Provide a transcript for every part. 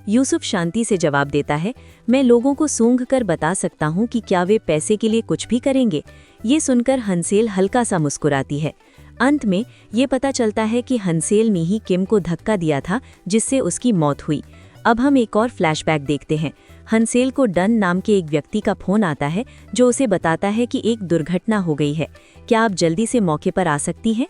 यूसुफ शांति से जवाब देता है, मैं लोगों को सूंघ कर बता सकता हूँ कि क्या वे पैसे के लिए कुछ भी करेंगे। ये सुनकर हंसेल हल्का सा मुस्कुराती है। अंत में ये पता चलता है कि हंसेल ने ही किम को धक्का दिया था, जिससे उसकी मौत हुई। अब हम एक और फ्लैशबैक देखते हैं। हंसेल को डन नाम के एक व्यक्ति का फोन आता है, जो उसे बताता है कि एक दुर्घटना हो गई है, क्या आप जल्दी से मौके पर आ सकती हैं।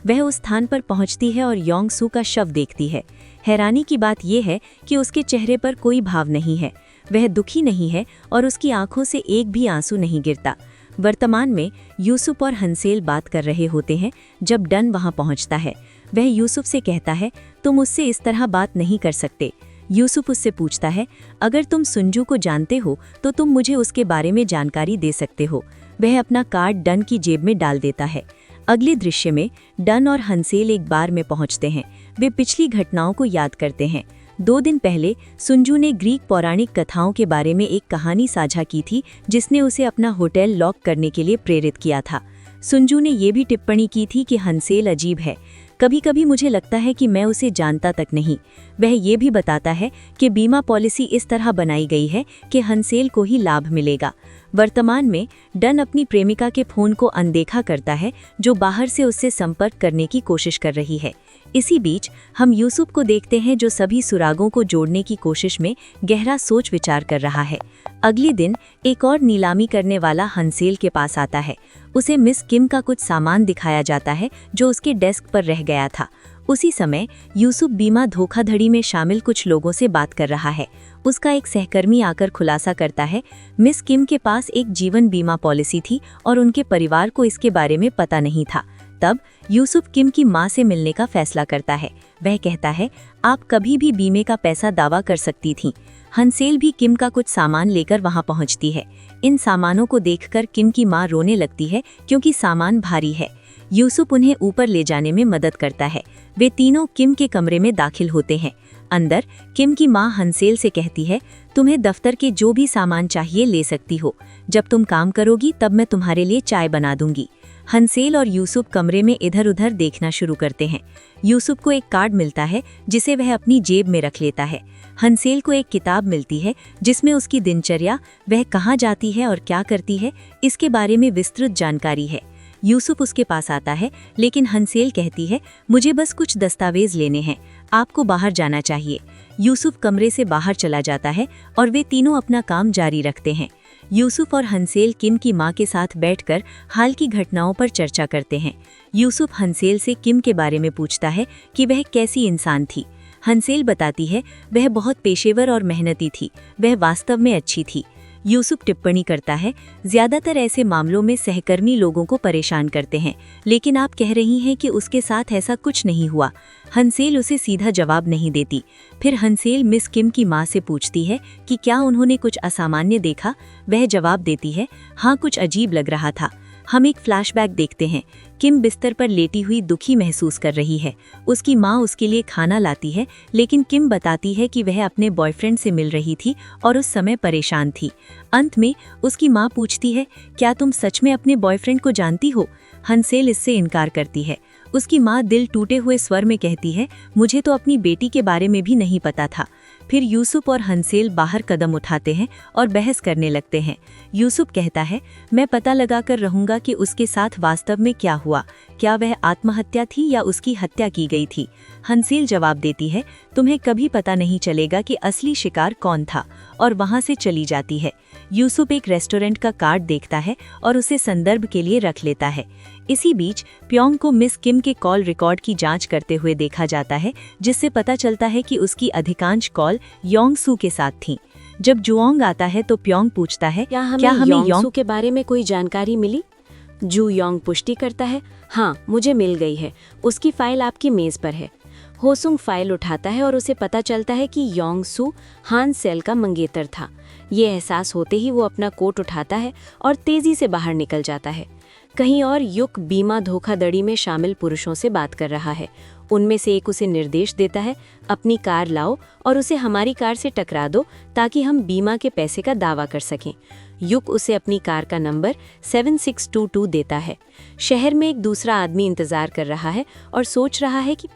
वह उस स्थान पर पहुंचती है और योंग सू का शव देखती है। हैरानी की बात यह है कि उसके चेहरे पर कोई भाव नहीं है, वह दुखी नहीं है और उसकी आंखों से एक भी आंसू नहीं गिरता। वर्तमान में यूसुफ और हंसेल बात कर रहे होते हैं जब डन वहां पहुंचता है। वह यूसुफ से कहता है, तुम उससे इस तरह बात नहीं कर सकते। यूसुफ उससे पूछता है, अगर तुम सुंजू को जानते हो तो तुम मुझे उसके बारे में जानकारी दे सकते हो। वह अपना कार्ड डन की जेब में डाल देता है। अगले दृश्य में डन और हंसेल एक बार में पहुंचते हैं। वे पिछली घटनाओं को याद करते हैं। 2 दिन पहले सुंजू ने ग्रीक पौराणिक कथाओं के बारे में एक कहानी साझा की थी, जिसने उसे अपना होटल लॉक करने के लिए प्रेरित किया था। सुंजू ने यह भी टिप्पणी की थी कि हंसेल अजीब है, कभी कभी मुझे लगता है कि मैं उसे जानता तक नहीं। वह ये भी बताता है कि बीमा पॉलिसी इस तरह बनाई गई है कि हंसेल को ही लाभ मिलेगा। वर्तमान में डन अपनी प्रेमिका के फोन को अनदेखा करता है, जो बाहर से उससे संपर्क करने की कोशिश कर रही है। इसी बीच हम यूसुफ को देखते हैं, जो सभी सुरागों को जोड़ने की कोशिश में गहरा सोच विचार कर रहा है। अगले दिन एक और नीलामी करने वाला हंसेल के पास आता है। उसे मिस किम का कुछ सामान दिखाया जाता है, जो उसके डेस्क पर रह गया था। उसी समय यूसुफ बीमा धोखाधड़ी में शामिल कुछ लोगों से बात कर रहा है। उसका एक सहकर्मी आकर खुलासा करता है, मिस किम के पास एक जीवन बीमा पॉलिसी थी और उनके परिवार को इसके बारे में पता नहीं था। तब यूसुफ किम की मां से मिलने का फैसला करता है। वह कहता है, आप कभी भी बीमे का पैसा दावा कर सकती थीं। हंसेल भी किम का कुछ सामान लेकर वहां पहुंचती है। इन सामानों को देखकर किम की मां रोने लगती है, क्योंकि सामान भारी है। यूसुफ उन्हें ऊपर ले जाने में मदद करता है। वे तीनों किम के कमरे में दाखिल होते हैं। अंदर किम की मां हंसेल से कहती है, तुम्हें दफ्तर के जो भी सामान चाहिए ले सकती हो। जब तुम काम करोगी तब मैं तुम्हारे लिए चाय बना दूंगी। हंसेल और यूसुफ कमरे में इधर उधर देखना शुरू करते हैं। यूसुफ को एक कार्ड मिलता है, जिसे वह अपनी जेब में रख लेता है। हंसेल को एक किताब मिलती है, जिसमें उसकी दिनचर्या, वह कहाँ जाती है और क्या करती है, इसके बारे में विस्तृत जानकारी है। यूसुफ उसके पास आता है, लेकिन हंसेल कहती है, मुझे बस कुछ दस्तावेज लेने हैं, आपको बाहर जाना चाहिए। यूसुफ कमरे से बाहर चला जाता है और वे तीनों अपना काम जारी रखते हैं। यूसुफ और हंसेल किम की मां के साथ बैठकर हाल की घटनाओं पर चर्चा करते हैं। यूसुफ हंसेल से किम के बारे में पूछता है कि वह कैसी इंसान थी। हंसेल बताती है, वह बहुत पेशेवर और मेहनती थी, वह वास्तव में अच्छी थी। यूसुफ टिप्पणी करता है, ज्यादातर ऐसे मामलों में सहकर्मी लोगों को परेशान करते हैं, लेकिन आप कह रही हैं कि उसके साथ ऐसा कुछ नहीं हुआ। हंसेल उसे सीधा जवाब नहीं देती। फिर हंसेल मिस किम की मां से पूछती है कि क्या उन्होंने कुछ असामान्य देखा। वह जवाब देती है, हाँ, कुछ अजीब लग रहा था। हम एक फ्लैशबैक देखते हैं। किम बिस्तर पर लेटी हुई दुखी महसूस कर रही है। उसकी माँ उसके लिए खाना लाती है, लेकिन किम बताती है कि वह अपने बॉयफ्रेंड से मिल रही थी और उस समय परेशान थी। अंत में उसकी माँ पूछती है, क्या तुम सच में अपने बॉयफ्रेंड को जानती हो? हंसेल इससे इनकार करती है। उसकी माँ दिल टूटे हुए स्वर में कहती है, मुझे तो अपनी बेटी के बारे में भी नहीं पता था। फिर यूसुफ और हंसेल बाहर कदम उठाते हैं और बहस करने लगते हैं। यूसुफ कहता है, मैं पता लगाकर रहूंगा कि उसके साथ वास्तव में क्या हुआ, क्या वह आत्महत्या थी या उसकी हत्या की गई थी। हंसेल जवाब देती है, तुम्हें कभी पता नहीं चलेगा कि असली शिकार कौन था, और वहां से चली जाती है। यूसुफ एक रेस्टोरेंट का कार्ड देखता है और उसे संदर्भ के लिए रख लेता है। इसी बीच प्योंग को मिस किम के कॉल रिकॉर्ड की जांच करते हुए देखा जाता है, जिससे पता चलता है कि उसकी अधिकांश कॉल योंग सू के साथ थीं। जब जुओंग आता है तो प्योंग पूछता है, क्या हमें योंग सू के बारे में कोई जानकारी मिली? जू योंग पुष्टि करता है, हाँ, मुझे मिल गई है, उसकी फाइल आपकी मेज पर है। होसुंग फाइल उठाता है और उसे पता चलता है कि योंग सू हान सेल का मंगेतर था। ये एहसास होते ही वो अपना कोट उठाता है और तेजी से बाहर निकल जाता है। कहीं और युक बीमा धोखाधड़ी में शामिल पुरुषों से बात कर रहा है। उनमें से एक उसे निर्देश देता है, अपनी कार लाओ और उसे हमारी कार से टकरा दो ताकि हम बीमा के पैसे का दावा कर सकें। युक उसे अपनी कार का नंबर 7622 देता है। शहर में एक दूसरा आदमी इंतजार कर रहा है और सोच रहा है कि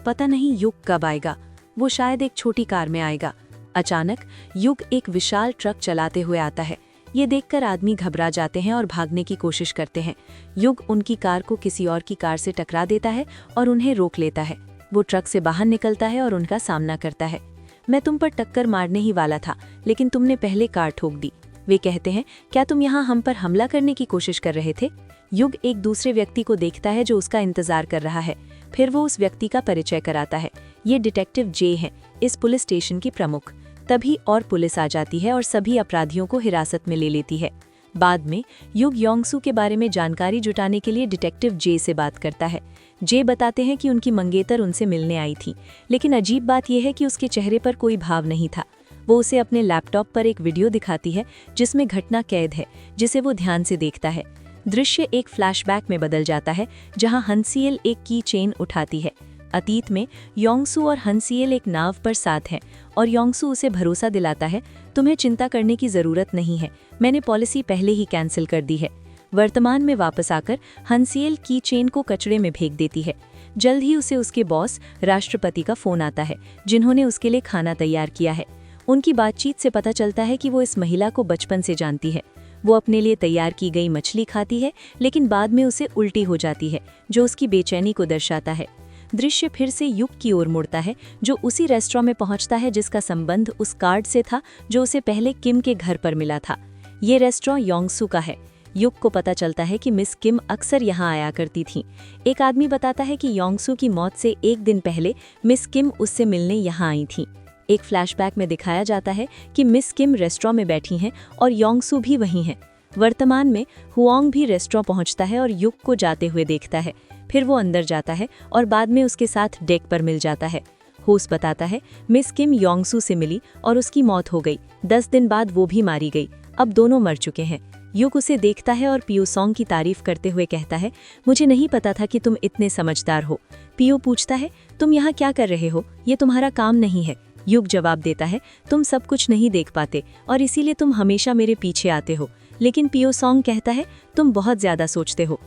पता नहीं युग कब आएगा, वो शायद एक छोटी कार में आएगा। अचानक युग एक विशाल ट्रक चलाते हुए आता है। ये देखकर आदमी घबरा जाते हैं और भागने की कोशिश करते हैं। युग उनकी कार को किसी और की कार से टकरा देता है और उन्हें रोक लेता है। वो ट्रक से बाहर निकलता है और उनका सामना करता है। मैं तुम पर टक्कर मारने ही वाला था, लेकिन तुमने पहले कार ठोक दी। वे कहते हैं, क्या तुम यहाँ हम पर हमला करने की कोशिश कर रहे थे? युग एक दूसरे व्यक्ति को देखता है जो उसका इंतजार कर रहा है। फिर वो उस व्यक्ति का परिचय कराता है। ये डिटेक्टिव जे हैं, इस पुलिस स्टेशन की प्रमुख। तभी और पुलिस आ जाती है और सभी अपराधियों को हिरासत में ले लेती है। बाद में युग योंगसू के बारे में जानकारी जुटाने के लिए डिटेक्टिव जे से बात करता है। जे बताते हैं कि उनकी मंगेतर उनसे मिलने आई थी, लेकिन अजीब बात यह है कि उसके चेहरे पर कोई भाव नहीं था। वो उसे अपने लैपटॉप पर एक वीडियो दिखाती है जिसमें घटना कैद है, जिसे वो ध्यान से देखता है। दृश्य एक फ्लैशबैक में बदल जाता है, जहां हंसियल एक की चेन उठाती है। अतीत में योंगसू और हंसियल एक नाव पर साथ हैं और योंगसू उसे भरोसा दिलाता है, तुम्हें चिंता करने की जरूरत नहीं है, मैंने पॉलिसी पहले ही कैंसिल कर दी है। वर्तमान में वापस आकर हंसियल की चेन को कचरे में फेंक देती है। जल्द ही उसे उसके बॉस राष्ट्रपति का फोन आता है, जिन्होंने उसके लिए खाना तैयार किया है। उनकी बातचीत से पता चलता है कि वो इस महिला को बचपन से जानती है। वो अपने लिए तैयार की गई मछली खाती है, लेकिन बाद में उसे उल्टी हो जाती है, जो उसकी बेचैनी को दर्शाता है। दृश्य फिर से युग की ओर मुड़ता है, जो उसी रेस्टोरेंट में पहुंचता है जिसका संबंध उस कार्ड से था जो उसे पहले किम के घर पर मिला था। ये रेस्टोरेंट योंगसू का है। युग को पता चलता है कि मिस किम अक्सर यहाँ आया करती थी। एक आदमी बताता है कि योंगसू की मौत से एक दिन पहले मिस किम उससे मिलने यहाँ आई थी। एक फ्लैशबैक में दिखाया जाता है कि मिस किम रेस्टोरेंट में बैठी हैं और योंगसू भी वहीं हैं। वर्तमान में हुआंग भी रेस्टोरेंट पहुंचता है और युग को जाते हुए देखता है। फिर वो अंदर जाता है और बाद में उसके साथ डेक पर मिल जाता है। होस्ट बताता है, मिस किम योंगसू से मिली और उसकी मौत हो गई। 10 दिन बाद वो भी मारी गई। अब दोनों मर चुके हैं। युग उसे देखता है और पियो सॉन्ग की तारीफ करते हुए कहता है, मुझे नहीं पता था कि तुम इतने समझदार हो। पियो पूछता है, तुम यहाँ क्या कर रहे हो? ये तुम्हारा काम नहीं है। युग जवाब देता है, तुम सब कुछ नहीं देख पाते और इसीलिए तुम हमेशा मेरे पीछे आते हो। लेकिन पियो सॉन्ग कहता है, तुम बहुत ज्यादा सोचते हो।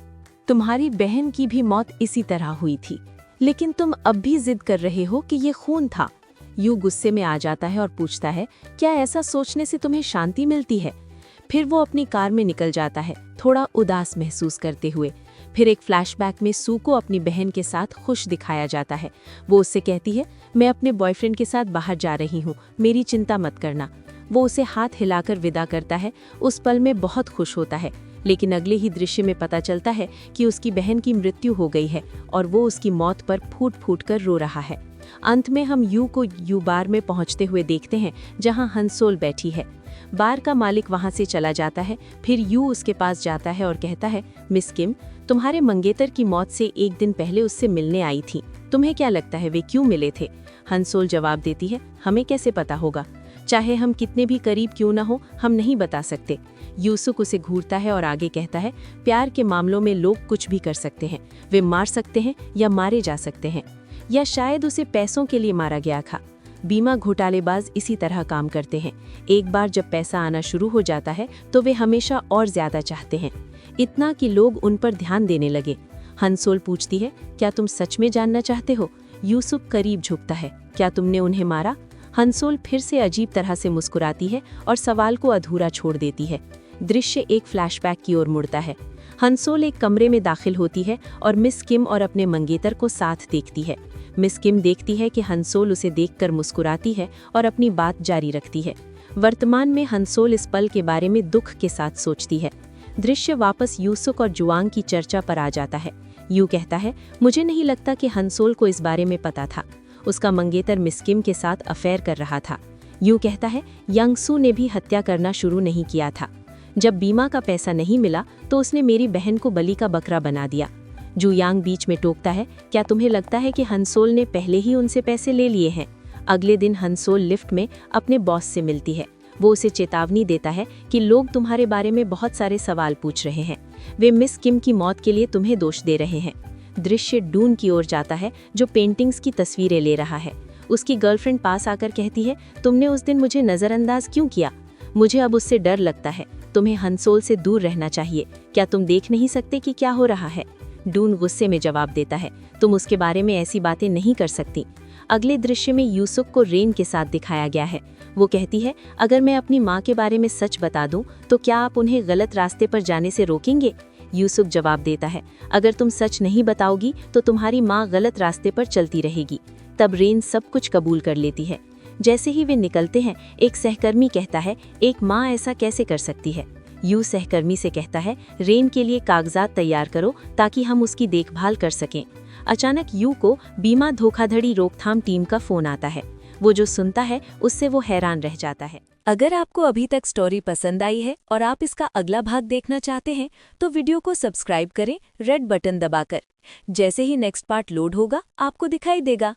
तुम्हारी बहन की भी मौत इसी तरह हुई थी, लेकिन तुम अब भी जिद कर रहे हो कि ये खून था। यू गुस्से में आ जाता है और पूछता है, क्या ऐसा सोचने से तुम्हें शांति मिलती है? फिर वो अपनी कार में निकल जाता है, थोड़ा उदास महसूस करते हुए। फिर एक फ्लैशबैक में सू को अपनी बहन के साथ खुश दिखाया जाता है। वो उससे कहती है, मैं अपने बॉयफ्रेंड के साथ बाहर जा रही हूँ, मेरी चिंता मत करना। वो उसे हाथ हिलाकर विदा करता है। उस पल में बहुत खुश होता है, लेकिन अगले ही दृश्य में पता चलता है कि उसकी बहन की मृत्यु हो गई है और वो उसकी मौत पर फूट फूट कर रो रहा है। अंत में हम यू को यू बार में पहुंचते हुए देखते हैं, जहां हंसोल बैठी है। बार का मालिक वहां से चला जाता है। फिर यू उसके पास जाता है और कहता है, मिस किम, तुम्हारे मंगेतर की मौत से एक दिन पहले उससे मिलने आई थी। तुम्हें क्या लगता है वे क्यों मिले थे? हंसोल जवाब देती है, हमें कैसे पता होगा? चाहे हम कितने भी करीब क्यों न हो, हम नहीं बता सकते। यूसुक उसे घूरता है और आगे कहता है, प्यार के मामलों में लोग कुछ भी कर सकते हैं। वे मार सकते हैं या मारे जा सकते हैं, या शायद उसे पैसों के लिए मारा गया था। बीमा घोटालेबाज इसी तरह काम करते हैं। एक बार जब पैसा आना शुरू हो जाता है तो वे हमेशा और ज्यादा चाहते हैं, इतना कि लोग उन पर ध्यान देने लगे। हंसोल पूछती है, क्या तुम सच में जानना चाहते हो? यूसुफ करीब झुकता है, क्या तुमने उन्हें मारा? हंसोल फिर से अजीब तरह से मुस्कुराती है और सवाल को अधूरा छोड़ देती है। दृश्य एक फ्लैशबैक की ओर मुड़ता है। हंसोल एक कमरे में दाखिल होती है और मिस किम और अपने मंगेतर को साथ देखती है। मिस किम देखती है कि हंसोल उसे देखकर मुस्कुराती है और अपनी बात जारी रखती है। वर्तमान में हंसोल इस पल के बारे में दुख के साथ सोचती है। दृश्य वापस यूसुक और जुआंग की चर्चा पर आ जाता है। यू कहता है, मुझे नहीं लगता कि हंसोल को इस बारे में पता था। उसका मंगेतर मिस किम के साथ अफेयर कर रहा था। यू कहता है, यंगसू ने भी हत्या करना शुरू नहीं किया था। जब बीमा का पैसा नहीं मिला तो उसने मेरी बहन को बलि का बकरा बना दिया। जुयांग बीच में टोकता है, क्या तुम्हें लगता है कि हंसोल ने पहले ही उनसे पैसे ले लिए हैं? अगले दिन हंसोल लिफ्ट में अपने बॉस से मिलती है। वो उसे चेतावनी देता है कि लोग तुम्हारे बारे में बहुत सारे सवाल पूछ रहे हैं। वे मिस किम की मौत के लिए तुम्हें दोष दे रहे हैं। दृश्य डून की ओर जाता है, जो पेंटिंग्स की तस्वीरें ले रहा है। उसकी गर्लफ्रेंड पास आकर कहती है, तुमने उस दिन मुझे नज़रअंदाज क्यों किया? मुझे अब उससे डर लगता है। तुम्हें हंसोल से दूर रहना चाहिए। क्या तुम देख नहीं सकते कि क्या हो रहा है? डून गुस्से में जवाब देता है, तुम उसके बारे में ऐसी बातें नहीं कर सकती। अगले दृश्य में यूसुफ को रेन के साथ दिखाया गया है। वो कहती है, अगर मैं अपनी माँ के बारे में सच बता दूं तो क्या आप उन्हें गलत रास्ते पर जाने से रोकेंगे? यूसुफ जवाब देता है, अगर तुम सच नहीं बताओगी तो तुम्हारी माँ गलत रास्ते पर चलती रहेगी। तब रेन सब कुछ कबूल कर लेती है। जैसे ही वे निकलते हैं, एक सहकर्मी कहता है, एक माँ ऐसा कैसे कर सकती है? यू सहकर्मी से कहता है, रेन के लिए कागजात तैयार करो ताकि हम उसकी देखभाल कर सकें। अचानक यू को बीमा धोखाधड़ी रोकथाम टीम का फोन आता है। वो जो सुनता है उससे वो हैरान रह जाता है। अगर आपको अभी तक स्टोरी पसंद आई है और आप इसका अगला भाग देखना चाहते हैं तो वीडियो को सब्सक्राइब करें रेड बटन दबाकर। जैसे ही नेक्स्ट पार्ट लोड होगा आपको दिखाई देगा।